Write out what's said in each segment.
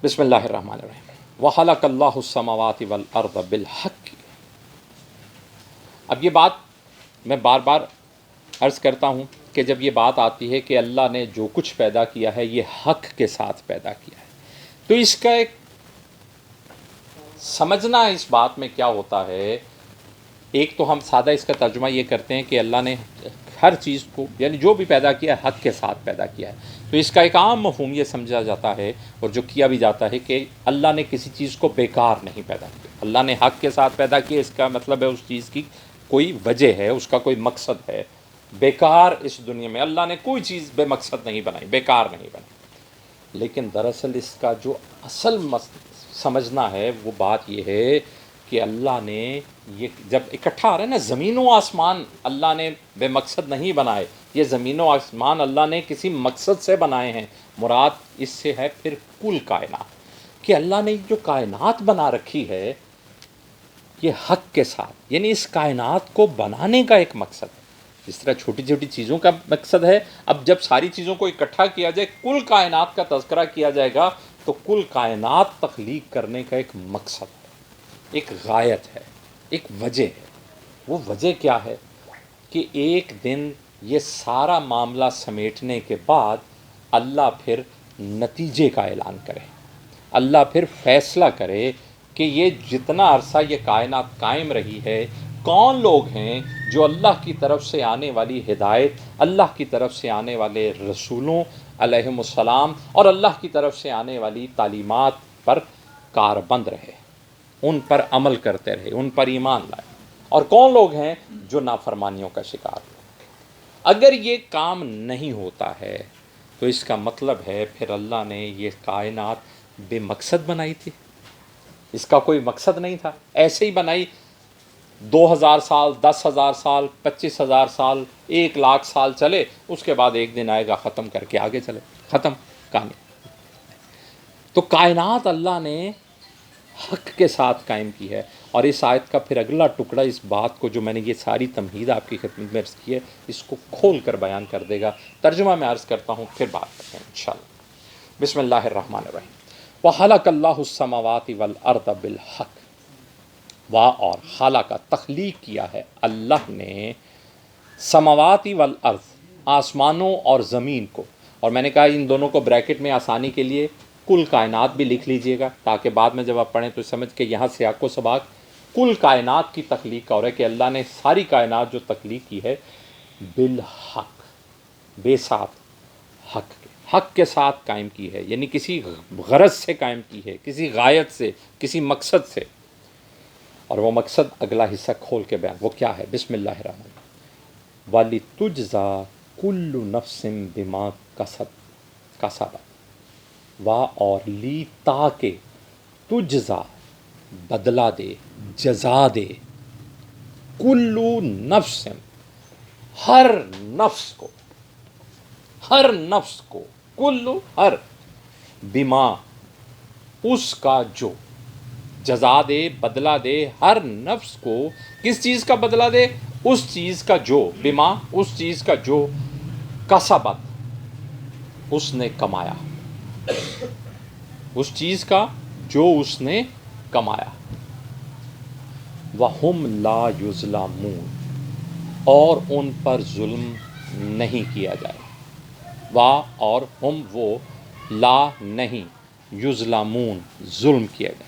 بسم اللہ الرحمن الرحیم وَخَلَقَ اللَّهُ السَّمَاوَاتِ وَالْأَرْضَ بِالْحَقِّ۔ اب یہ بات میں بار بار عرض کرتا ہوں کہ جب یہ بات آتی ہے کہ اللہ نے جو کچھ پیدا کیا ہے یہ حق کے ساتھ پیدا کیا ہے، تو اس کا ایک سمجھنا اس بات میں کیا ہوتا ہے۔ ایک تو ہم سادہ اس کا ترجمہ یہ کرتے ہیں کہ اللہ نے ہر چیز کو، یعنی جو بھی پیدا کیا ہے حق کے ساتھ پیدا کیا ہے، تو اس کا ایک عام مفہوم یہ سمجھا جاتا ہے اور جو کیا بھی جاتا ہے کہ اللہ نے کسی چیز کو بیکار نہیں پیدا کیا، اللہ نے حق کے ساتھ پیدا کیا، اس کا مطلب ہے اس چیز کی کوئی وجہ ہے، اس کا کوئی مقصد ہے۔ بیکار اس دنیا میں اللہ نے کوئی چیز بے مقصد نہیں بنائی، بیکار نہیں بنائی۔ لیکن دراصل اس کا جو اصل سمجھنا ہے وہ بات یہ ہے کہ اللہ نے یہ جب اکٹھا آ رہا ہے نا، زمین و آسمان اللہ نے بے مقصد نہیں بنائے، یہ زمین و آسمان اللہ نے کسی مقصد سے بنائے ہیں۔ مراد اس سے ہے پھر کل کائنات، کہ اللہ نے جو کائنات بنا رکھی ہے یہ حق کے ساتھ، یعنی اس کائنات کو بنانے کا ایک مقصد ہے۔ جس طرح چھوٹی چھوٹی چیزوں کا مقصد ہے، اب جب ساری چیزوں کو اکٹھا کیا جائے، کل کائنات کا تذکرہ کیا جائے گا، تو کل کائنات تخلیق کرنے کا ایک مقصد ہے، ایک غایت ہے، ایک وجہ ہے۔ وہ وجہ کیا ہے کہ ایک دن یہ سارا معاملہ سمیٹنے کے بعد اللہ پھر نتیجے کا اعلان کرے، اللہ پھر فیصلہ کرے کہ یہ جتنا عرصہ یہ کائنات قائم رہی ہے، کون لوگ ہیں جو اللہ کی طرف سے آنے والی ہدایت، اللہ کی طرف سے آنے والے رسولوں علیہم السلام اور اللہ کی طرف سے آنے والی تعلیمات پر کاربند رہے، ان پر عمل کرتے رہے، ان پر ایمان لائے، اور کون لوگ ہیں جو نافرمانیوں کا شکار ہوئے۔ اگر یہ کام نہیں ہوتا ہے تو اس کا مطلب ہے پھر اللہ نے یہ کائنات بے مقصد بنائی تھی، اس کا کوئی مقصد نہیں تھا، ایسے ہی بنائی۔ 2000 سال، 10,000 سال، 25,000 سال، 1,00,000 سال چلے، اس کے بعد ایک دن آئے گا ختم کر کے آگے چلے، ختم کہانی۔ تو کائنات اللہ نے حق کے ساتھ قائم کی ہے، اور اس آیت کا پھر اگلا ٹکڑا اس بات کو جو میں نے یہ ساری تمہید آپ کی خدمت میں عرض کی ہے، اس کو کھول کر بیان کر دے گا۔ ترجمہ میں عرض کرتا ہوں، پھر بات کرتے ہیں انشاءاللہ۔ بسم اللہ الرحمن الرحیم وَخَلَقَ اللَّهُ السَّمَاوَاتِ وَالْأَرْضَ بِالْحَقِّ۔ اور خالق تخلیق کیا ہے اللہ نے سماواتی والارض، آسمانوں اور زمین کو، اور میں نے کہا ان دونوں کو بریکٹ میں آسانی کے لیے کل کائنات بھی لکھ لیجئے گا، تاکہ بعد میں جب آپ پڑھیں تو سمجھ کے یہاں سیاق و سباق کل کائنات کی تخلیق کا ہو رہا ہے کہ اللہ نے ساری کائنات جو تخلیق کی ہے بالحق، بے ساتھ حق کے ساتھ قائم کی ہے، یعنی کسی غرض سے قائم کی ہے، کسی غایت سے، کسی مقصد سے۔ اور وہ مقصد اگلا حصہ کھول کے بیان، وہ کیا ہے؟ بسم اللہ الرحمن الرحیم وَلِتُجْزَىٰ كُلُّ نَفْسٍ بِمَا كَسَبَتْ، اور لی تاکہ تجزا بدلہ دے، جزا دے، کلو نفس، ہر نفس کو، ہر نفس کو، کلو ہر، بما اس کا جو، جزا دے، بدلہ دے ہر نفس کو، کس چیز کا بدلہ دے؟ اس چیز کا جو، بما اس چیز کا جو، کسبت اس نے کمایا، اس چیز کا جو اس نے کمایا۔ وَهُمْ لَا يُظْلَمُونَ، اور ان پر ظلم نہیں کیا جائے، اور ہم وہ، لا نہیں، یظلمون ظلم کیا جائے،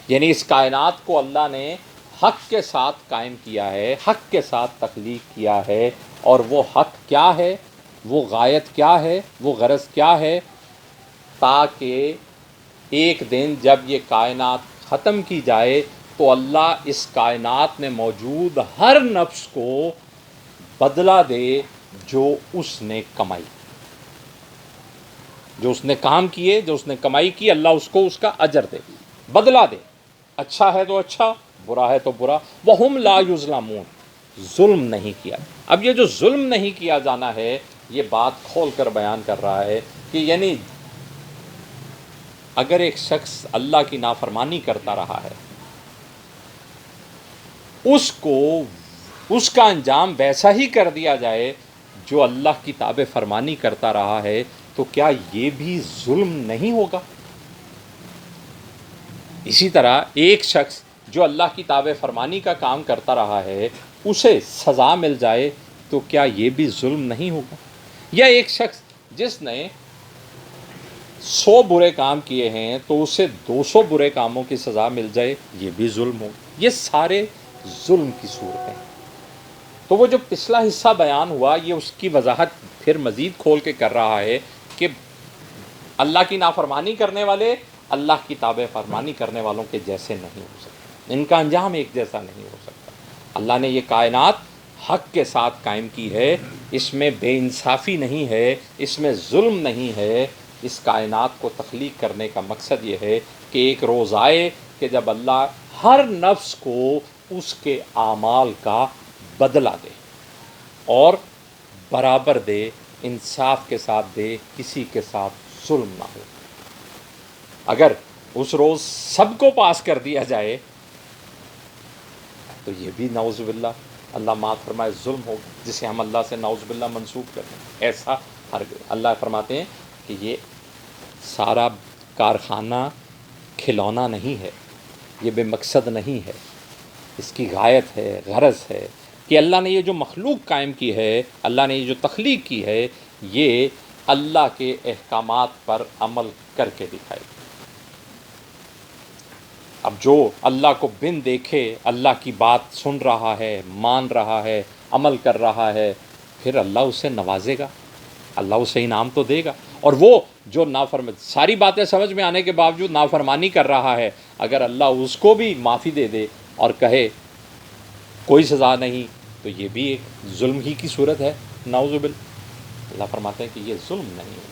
یعنی اس کائنات کو اللہ نے حق کے ساتھ قائم کیا ہے، حق کے ساتھ تخلیق کیا ہے، اور وہ حق کیا ہے، وہ غایت کیا ہے، وہ غرض کیا ہے؟ تاکہ ایک دن جب یہ کائنات ختم کی جائے تو اللہ اس کائنات میں موجود ہر نفس کو بدلہ دے جو اس نے کمائی، جو اس نے کام کیے، جو اس نے کمائی کی، اللہ اس کو اس کا اجر دے، بدلہ دے، اچھا ہے تو اچھا، برا ہے تو برا۔ وَهُمْ لَا يُظْلَمُونَ، ظلم نہیں کیا۔ اب یہ جو ظلم نہیں کیا جانا ہے، یہ بات کھول کر بیان کر رہا ہے کہ یعنی اگر ایک شخص اللہ کی نافرمانی کرتا رہا ہے، اس کو اس کا انجام ویسا ہی کر دیا جائے جو اللہ کی تابع فرمانی کرتا رہا ہے، تو کیا یہ بھی ظلم نہیں ہوگا؟ اسی طرح ایک شخص جو اللہ کی تابع فرمانی کا کام کرتا رہا ہے اسے سزا مل جائے تو کیا یہ بھی ظلم نہیں ہوگا؟ یا ایک شخص جس نے 100 برے کام کیے ہیں تو اسے 200 برے کاموں کی سزا مل جائے، یہ بھی ظلم ہوگا؟ یہ سارے ظلم کی صورتیں ہیں۔ تو وہ جو پچھلا حصہ بیان ہوا یہ اس کی وضاحت پھر مزید کھول کے کر رہا ہے کہ اللہ کی نافرمانی کرنے والے اللہ کی تابع فرمانی کرنے والوں کے جیسے نہیں ہو سکتے، ان کا انجام ایک جیسا نہیں ہو سکتا۔ اللہ نے یہ کائنات حق کے ساتھ قائم کی ہے، اس میں بے انصافی نہیں ہے، اس میں ظلم نہیں ہے۔ اس کائنات کو تخلیق کرنے کا مقصد یہ ہے کہ ایک روز آئے کہ جب اللہ ہر نفس کو اس کے اعمال کا بدلہ دے اور برابر دے، انصاف کے ساتھ دے، کسی کے ساتھ ظلم نہ ہو۔ اگر اس روز سب کو پاس کر دیا جائے تو یہ بھی نعوذ باللہ اللہ معاف فرمائے ظلم ہوگا، جسے ہم اللہ سے نعوذ باللہ منسوب کرتے ہیں۔ ایسا اللہ فرماتے ہیں کہ یہ سارا کارخانہ کھلونا نہیں ہے، یہ بے مقصد نہیں ہے، اس کی غایت ہے، غرض ہے کہ اللہ نے یہ جو مخلوق قائم کی ہے، اللہ نے یہ جو تخلیق کی ہے، یہ اللہ کے احکامات پر عمل کر کے دکھائے گی۔ اب جو اللہ کو بن دیکھے اللہ کی بات سن رہا ہے، مان رہا ہے، عمل کر رہا ہے، پھر اللہ اسے نوازے گا، اللہ اسے انعام تو دے گا۔ اور وہ جو ساری باتیں سمجھ میں آنے کے باوجود نافرمانی کر رہا ہے، اگر اللہ اس کو بھی معافی دے دے اور کہے کوئی سزا نہیں، تو یہ بھی ایک ظلم ہی کی صورت ہے، نعوذ باللہ۔ اللہ فرماتے ہیں کہ یہ ظلم نہیں ہے۔